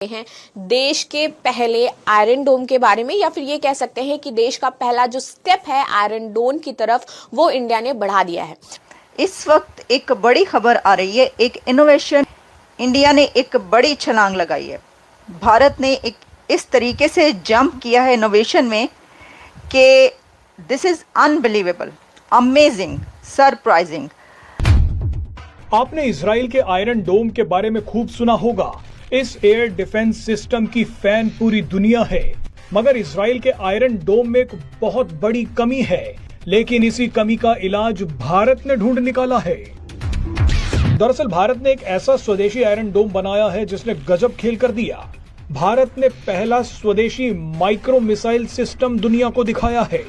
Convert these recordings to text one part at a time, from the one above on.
हैं देश के पहले आयरन डोम के बारे में, या फिर ये कह सकते हैं कि देश का पहला जो स्टेप है आयरन डोम की तरफ वो इंडिया ने बढ़ा दिया है। इस वक्त एक बड़ी खबर आ रही है, एक इनोवेशन, इंडिया ने एक बड़ी छलांग लगाई है। भारत ने एक इस तरीके से जंप किया है इनोवेशन में कि this is unbelievable, amazing, surprising. आपने इजराइल के आयरन डोम के बारे में खूब सुना होगा। इस एयर डिफेंस सिस्टम की फैन पूरी दुनिया है, मगर इजराइल के आयरन डोम में एक बहुत बड़ी कमी है, लेकिन इसी कमी का इलाज भारत ने ढूंढ निकाला है। दरअसल भारत ने एक ऐसा स्वदेशी आयरन डोम बनाया है जिसने गजब खेल कर दिया। भारत ने पहला स्वदेशी माइक्रो मिसाइल सिस्टम दुनिया को दिखाया है।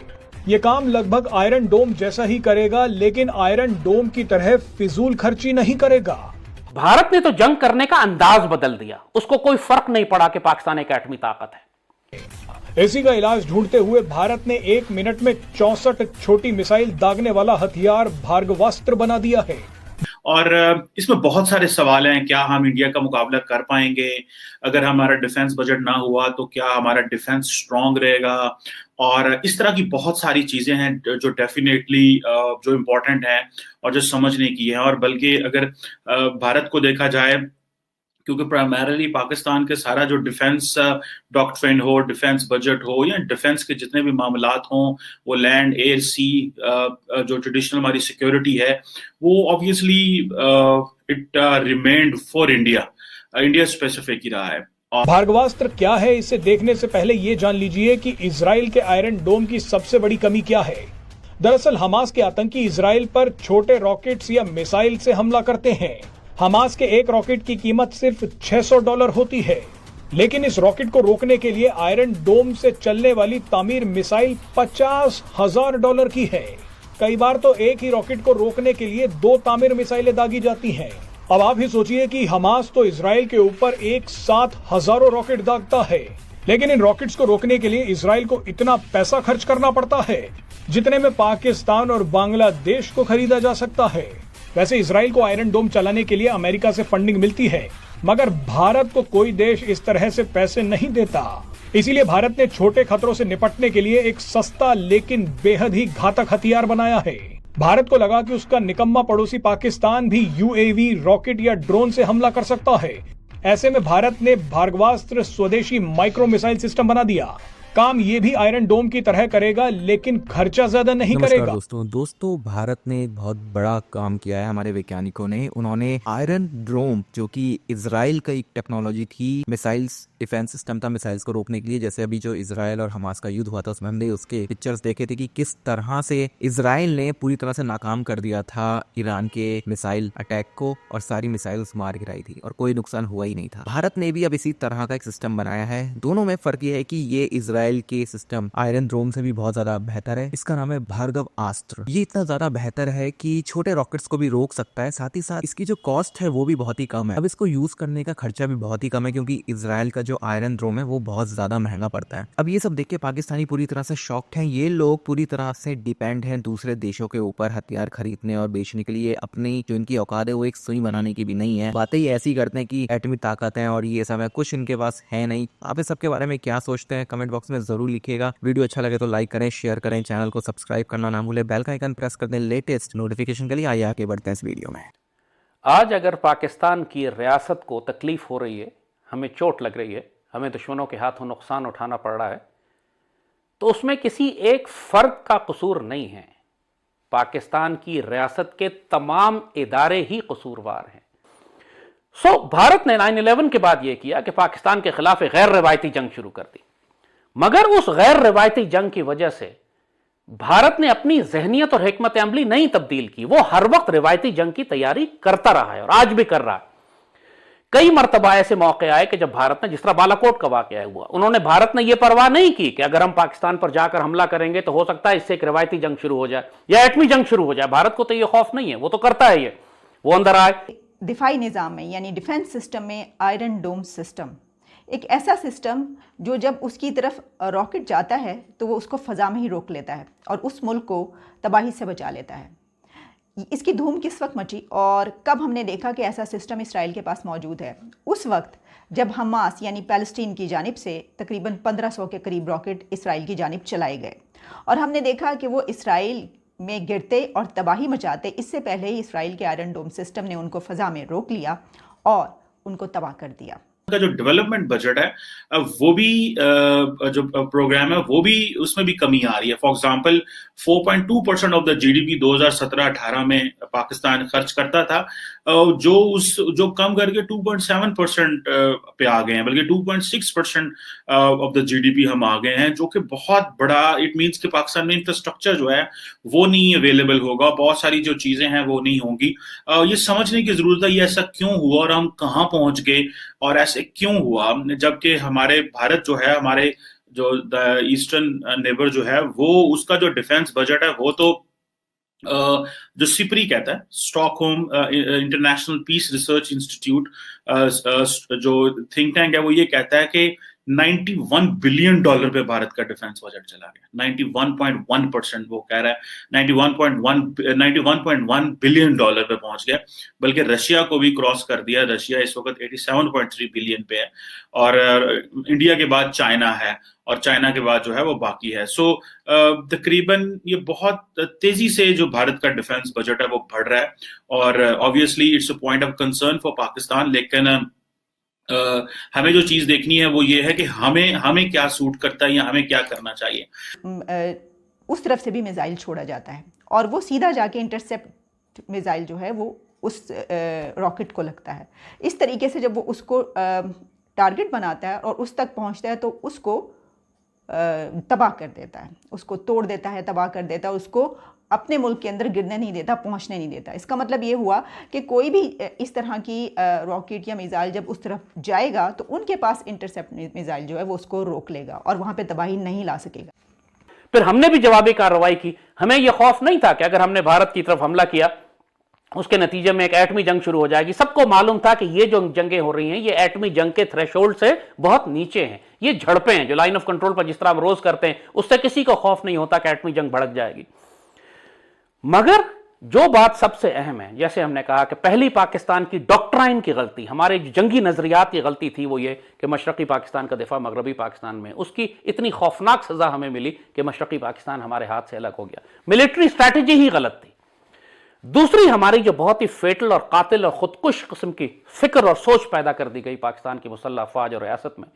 ये काम लगभग आयरन डोम जैसा ही करेगा, लेकिन आयरन डोम की तरह फिजूल खर्ची नहीं करेगा। भारत ने तो जंग करने का अंदाज बदल दिया, उसको कोई फर्क नहीं पड़ा कि पाकिस्तान एक एटमी ताकत है। इसी का इलाज ढूंढते हुए भारत ने 1 मिनट में 64 छोटी मिसाइल दागने वाला हथियार भार्गवास्त्र बना दिया है। और इसमें बहुत सारे सवाल हैं। क्या हम इंडिया का मुकाबला कर पाएंगे? अगर हमारा डिफेंस बजट ना हुआ तो क्या हमारा डिफेंस स्ट्रांग रहेगा? और इस तरह की बहुत सारी चीजें हैं जो डेफिनेटली जो इम्पोर्टेंट हैं और जो समझने की है। और बल्कि अगर भारत को देखा जाए, क्योंकि प्राइमरीली पाकिस्तान के सारा जो डिफेंस डॉक्ट्रिन हो, डिफेंस बजट हो, या डिफेंस के जितने भी मामलात हों, वो लैंड, एयर, सी, जो ट्रेडिशनल हमारी सिक्योरिटी है, वो obviously it remained for India specific ही रहा है। भार्गवास्त्र क्या है, इसे देखने से पहले ये जान लीजिए कि इजराइल के आयरन डोम की सबसे बड़ी कमी क्या है। दरअसल हमास के आतंकी इजराइल पर छोटे रॉकेट्स या मिसाइल से हमला करते हैं। हमास के एक रॉकेट की कीमत सिर्फ $600 होती है, लेकिन इस रॉकेट को रोकने के लिए आयरन डोम से चलने वाली तामीर मिसाइल $50,000 की है। कई बार तो एक ही रॉकेट को रोकने के लिए 2 तामीर मिसाइलें दागी जाती हैं। अब आप ही सोचिए कि हमास तो इजराइल के ऊपर एक साथ हजारों रॉकेट दागता है, लेकिन इन रॉकेट्स को रोकने के लिए इजराइल को इतना पैसा खर्च करना पड़ता है जितने में पाकिस्तान और बांग्लादेश को खरीदा जा सकता है। वैसे इजराइल को आयरन डोम चलाने के लिए अमेरिका से फंडिंग मिलती है, मगर भारत को कोई देश इस तरह से पैसे नहीं देता। इसीलिए भारत ने छोटे खतरों से निपटने के लिए एक सस्ता लेकिन बेहद ही घातक हथियार बनाया है। भारत को लगा कि उसका निकम्मा पड़ोसी पाकिस्तान भी यूएवी, रॉकेट या ड्रोन से हमला कर सकता है। ऐसे में भारत ने भार्गवास्त्र स्वदेशी माइक्रो मिसाइल सिस्टम बना दिया। काम ये भी आयरन डोम की तरह करेगा, लेकिन खर्चा ज्यादा नहीं करेगा। दोस्तों भारत ने एक बहुत बड़ा काम किया है। हमारे वैज्ञानिकों ने, उन्होंने आयरन डोम, जो कि इजराइल का एक टेक्नोलॉजी थी, मिसाइल्स डिफेंस सिस्टम था मिसाइल्स को रोकने के लिए। जैसे अभी जो इजराइल और हमास का युद्ध हुआ था, उसमें हमने उसके पिक्चर्स देखे थे कि किस तरह से इजराइल ने पूरी तरह से नाकाम कर दिया था ईरान के मिसाइल अटैक को, और सारी मिसाइल्स मार गिराई थी और कोई नुकसान हुआ ही नहीं था। भारत ने भी अब इसी तरह का एक सिस्टम बनाया है। दोनों में फर्क ये है कि ये इजराइल के सिस्टम आयरन डोम से भी बहुत ज्यादा बेहतर है। इसका नाम है भार्गवास्त्र। ये इतना ज्यादा बेहतर है कि छोटे रॉकेट्स को भी रोक सकता है, साथ ही साथ इसकी जो कॉस्ट है वो भी बहुत ही कम है। अब इसको यूज करने का खर्चा भी बहुत ही कम है, क्योंकि इजराइल का जो आयरन डोम है वो बहुत ज्यादा महंगा पड़ता है। अब ये सब देख के पाकिस्तानी पूरी तरह से शॉक्ड हैं। ये लोग पूरी तरह से डिपेंड हैं दूसरे देशों के ऊपर हथियार खरीदने और बेचने के लिए। अपनी जो इनकी औकात है वो एक सुई बनाने की भी नहीं है। बातें ही ऐसी करते हैं कि एटमी ताकत है और ये सब है, कुछ इनके पास है नहीं। आप इस सब के बारे में क्या सोचते हैं कमेंट बॉक्स में जरूर लिखिएगा। वीडियो अच्छा लगे तो लाइक करें, शेयर करें, चैनल को सब्सक्राइब करना ना भूलें, बेल का आइकन प्रेस कर दें लेटेस्ट नोटिफिकेशन के लिए। आइए आगे बढ़ते हैं इस वीडियो में। आज अगर पाकिस्तान की रियासत को तकलीफ हो रही है, हमें चोट लग रही है, हमें दुश्मनों के हाथों नुकसान उठाना पड़ रहा है, तो उसमें किसी एक फर्द का कसूर नहीं है। पाकिस्तान की रियासत के तमाम इदारे ही कसूरवार हैं। भारत ने 9/11 के बाद यह किया कि पाकिस्तान के खिलाफ एक गैर रिवायती जंग शुरू कर दी, मगर उस गैर रिवायती जंग की वजह से भारत ने अपनी जहनियत और हिकमत अमली नहीं तब्दील की। वो हर वक्त रिवायती जंग की तैयारी करता रहा है और आज भी कर रहा है। कई मरतबा ऐसे मौके आए कि जब भारत ने, जिस तरह बालाकोट का वाकया हुआ, उन्होंने, भारत ने यह परवाह नहीं की कि अगर हम पाकिस्तान पर जाकर हमला करेंगे तो हो सकता है इससे एक रिवायती जंग शुरू हो जाए या एटमी जंग शुरू हो जाए। भारत को तो यह खौफ नहीं है, वो तो करता है ये, वो अंदर आए। दिफाई निज़ाम में यानी डिफेंस सिस्टम में आयरन डोम सिस्टम एक ऐसा सिस्टम जो जब उसकी तरफ रॉकेट जाता है तो वो उसको फ़ज़ा में ही रोक लेता है और उस मुल्क को तबाही से बचा लेता है। इसकी धूम किस वक्त मची और कब हमने देखा कि ऐसा सिस्टम इसराइल के पास मौजूद है? उस वक्त जब हमास यानी पैलेस्टीन की जानिब से तकरीबन 1500 के करीब रॉकेट इसराइल की जानिब चलाए गए और हमने देखा कि वो इसराइल में गिरते और तबाही मचाते इससे पहले ही इसराइल के आयरन डोम सिस्टम ने उनको फ़ज़ा में रोक लिया और उनको तबाह कर दिया। का जो डेवलपमेंट बजट है वो भी जो प्रोग्राम है वो भी उसमें भी कमी आ रही है। For example 4.2% of the GDP 2017-18 में पाकिस्तान खर्च करता था, जो कम करके 2.7% पे आ गए हैं, बल्कि 2.6% ऑफ द जीडीपी हम आ गए हैं, जो कि बहुत बड़ा, इट मींस कि पाकिस्तान में इंफ्रास्ट्रक्चर जो है वो नहीं अवेलेबल होगा, बहुत सारी जो चीजें हैं वो नहीं होंगी। ये समझने की जरूरत है ये ऐसा क्यों हुआ और हम कहाँ पहुंच गए और ऐसे क्यों हुआ, जबकि हमारे भारत जो है, हमारे जो ईस्टर्न नेबर जो है, वो उसका जो डिफेंस बजट है वो तो जो सिपरी कहता है, Stockholm International Peace Research Institute जो थिंक टैंक है, वो ये कहता है कि $91 बिलियन पे भारत का डिफेंस बजट चला गया। 91.1% वो कह रहा है, 91.1 बिलियन पे पहुंच गया, बल्कि रशिया को भी क्रॉस कर दिया। रशिया इस वक्त 87.3 बिलियन पे है और इंडिया के बाद चाइना है और चाइना के बाद जो है वो बाकी है। सो तकरीबन ये बहुत तेजी से जो भारत का डिफेंस बजट है वो बढ़ रहा है और obviously it's a point of concern for Pakistan. लेकिन हमें जो चीज देखनी है वो ये है कि हमें क्या सूट करता है या हमें क्या करना चाहिए। उस तरफ से भी मिसाइल छोड़ा जाता है और वो सीधा जाके इंटरसेप्ट मिसाइल जो है वो उस रॉकेट को लगता है। इस तरीके से जब वो उसको टारगेट बनाता है और उस तक पहुंचता है तो उसको तबाह कर देता है, उसको तोड़ देता है, तबाह कर देता है, उसको अपने मुल्क के अंदर गिरने नहीं देता, पहुंचने नहीं देता। इसका मतलब ये हुआ कि कोई भी इस तरह की रॉकेट या मिसाइल जब उस तरफ जाएगा तो उनके पास इंटरसेप्ट मिसाइल जो है वो उसको रोक लेगा और वहां पे तबाही नहीं ला सकेगा। फिर हमने भी जवाबी कार्रवाई की। हमें यह खौफ नहीं था कि अगर हमने भारत की तरफ हमला किया उसके नतीजे में एक एटमी जंग शुरू हो जाएगी। सबको मालूम था कि ये जो जंगें हो रही हैं ये एटमी जंग के थ्रेशोल्ड से बहुत नीचे हैं। ये झड़पें हैं जो लाइन ऑफ कंट्रोल पर जिस तरह हम रोज करते हैं, उससे किसी को खौफ नहीं होता कि एटमी जंग भड़क जाएगी। मगर जो बात सबसे अहम है, जैसे हमने कहा कि पहली पाकिस्तान की डॉक्ट्राइन की गलती, हमारे जंगी नजरियात की गलती थी, वो ये कि मशरकी पाकिस्तान का दिफा मगरबी पाकिस्तान में, उसकी इतनी खौफनाक सजा हमें मिली कि मशरकी पाकिस्तान हमारे हाथ से अलग हो गया। मिलिट्री स्ट्रैटेजी ही गलत थी। दूसरी हमारी जो बहुत ही फेटल और कातिल और खुदकुश किस्म की फिक्र और सोच पैदा कर दी गई पाकिस्तान की मुसल्लह अफवाज और रियासत में,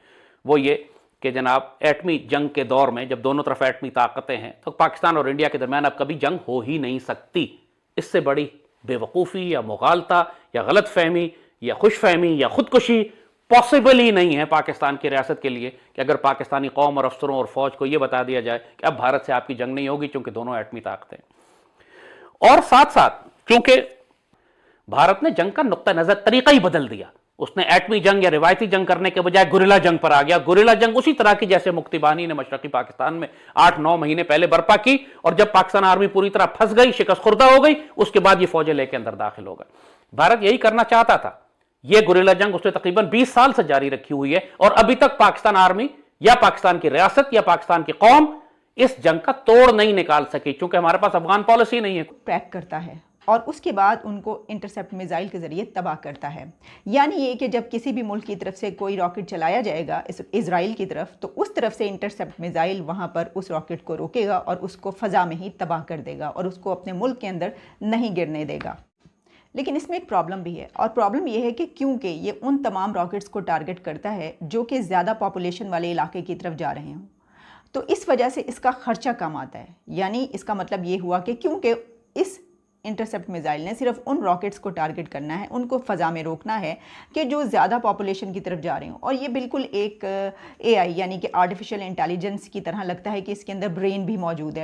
वो ये कि जनाब एटमी जंग के दौर में जब दोनों तरफ एटमी ताकतें हैं तो पाकिस्तान और इंडिया के दरमियान अब कभी जंग हो ही नहीं सकती। इससे बड़ी बेवकूफ़ी या मुगालता या गलत फहमी या खुशफहमी या खुदकुशी पॉसिबल ही नहीं है पाकिस्तान की रियासत के लिए कि अगर पाकिस्तानी कौम और अफसरों और फौज को यह बता दिया जाए कि अब भारत से आपकी जंग नहीं होगी क्योंकि दोनों एटमी ताकतें। और साथ साथ क्योंकि भारत ने जंग का नुक्ता नजर तरीका ही बदल दिया, उसने एटमी जंग या रिवायती जंग करने के बजाय गुरिल्ला जंग पर आ गया। गुरिल्ला जंग उसी तरह की जैसे मुक्तिबानी ने मशरकी पाकिस्तान में 8-9 महीने पहले बर्पा की और जब पाकिस्तान आर्मी पूरी तरह फंस गई, शिकस्त खुर्दा हो गई, उसके बाद ये फौजें लेके अंदर दाखिल हो गए। भारत यही करना चाहता था। यह गुरिल्ला जंग उसने तकरीबन 20 साल से जारी रखी हुई है और अभी तक पाकिस्तान आर्मी या पाकिस्तान की रियासत या पाकिस्तान की कौम इस जंग का तोड़ नहीं निकाल सकी, क्योंकि हमारे पास अफगान पॉलिसी नहीं है। ट्रैक करता है और उसके बाद उनको इंटरसेप्ट मिसाइल के ज़रिए तबाह करता है। यानी ये कि जब किसी भी मुल्क की तरफ से कोई रॉकेट चलाया जाएगा इजराइल की तरफ, तो उस तरफ से इंटरसेप्ट मिसाइल वहाँ पर उस रॉकेट को रोकेगा और उसको फ़ज़ा में ही तबाह कर देगा और उसको अपने मुल्क के अंदर नहीं गिरने देगा। लेकिन इसमें एक प्रॉब्लम भी है और प्रॉब्लम ये है कि क्योंकि ये उन तमाम रॉकेट्स को टारगेट करता है जो कि ज़्यादा पॉपुलेशन वाले इलाके की तरफ जा रहे हों, तो इस वजह से इसका खर्चा कम आता है। यानी इसका मतलब ये हुआ कि क्योंकि इस इंटरसेप्ट मिसाइल ने सिर्फ उन रॉकेट्स को टारगेट करना है, उनको फ़ज़ा में रोकना है कि जो ज़्यादा पॉपुलेशन की तरफ जा रहे हों। और ये बिल्कुल एक AI यानी कि आर्टिफिशियल इंटेलिजेंस की तरह लगता है कि इसके अंदर ब्रेन भी मौजूद है।